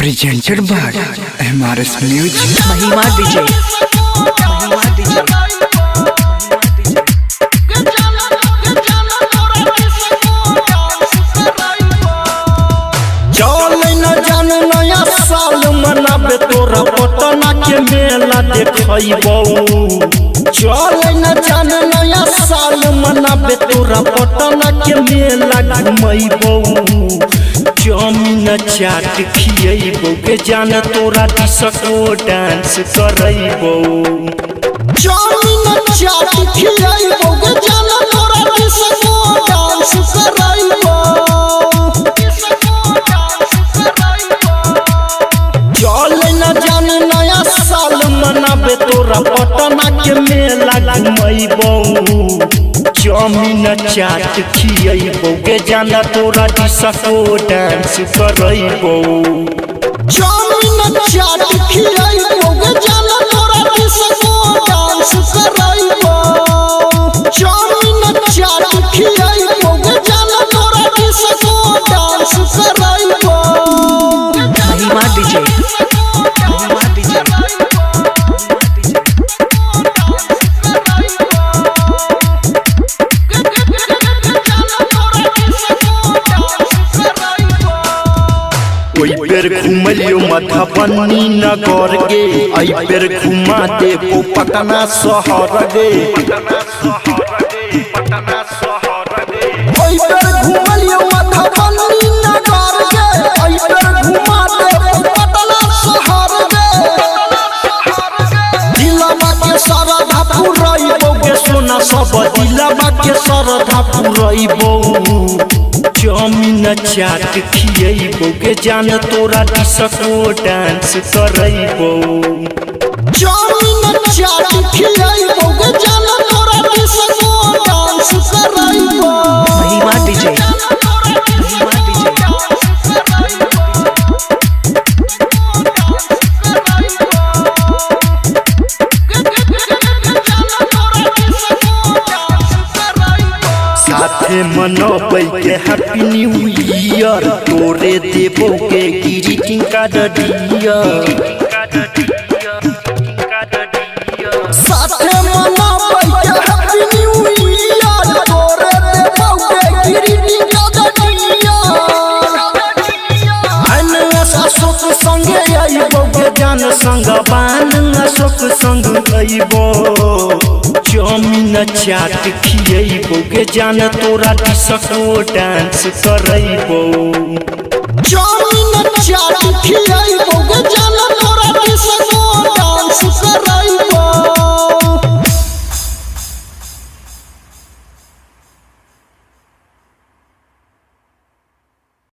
presented by MRS Music. महिमा DJ, महिमा DJ। मनाबे तोरा पटना के मेला देखबो चल न जान नया साल मनाबे तोरा पटना के मेला घुमैबो जमीन चाट खियैबो के जान तोरा डिस्को डांस करैबो जमीन चाट खियैबो के जान तोरा डिस्को डांस करैबो मनाबे तोरा पटना के मेला घुमैबो जमीन चाट खियैबो के जाना तोरा डिस्को डांस करैबो जमीन चाट खियैबो के जाना तोरा डिस्को डांस करैबो जमीन चाट खियैबो के जाना तोरा डिस्को डांस करैबो महिमा DJ, महिमा DJ। बेर घुमलियो मधुबनी नगर गे आई बेर घुमा देबो पटना शहर गे आई बेर घुमलियो मधुबनी नगर गे आई बेर घुमा देबो पटना शहर गे दिलवा के सरधा पुरैबो गे सोना सब दिलवा के सरधा पुरैबो जमीन चाट खियैबो के जान तोरा डिस्को डांस करैबो जमीन चाट खियैबो के जान तोरा डिस्को डांस करैबो महिमा DJ, महिमा DJ। साथे मनबै के हैप्पी न्यू ईयर तोरे देबो के ग्रीटिंग कार्ड दिया साथे मनबै के हैप्पी न्यू ईयर तोरे देबो के ग्रीटिंग कार्ड दिया अनस अशोक संगे आइबो के जान संग बान अशोक संग आइबो जमीन चाट खियैबो के जान तोरा डिस्को डांस करैबो जमीन चाट खियैबो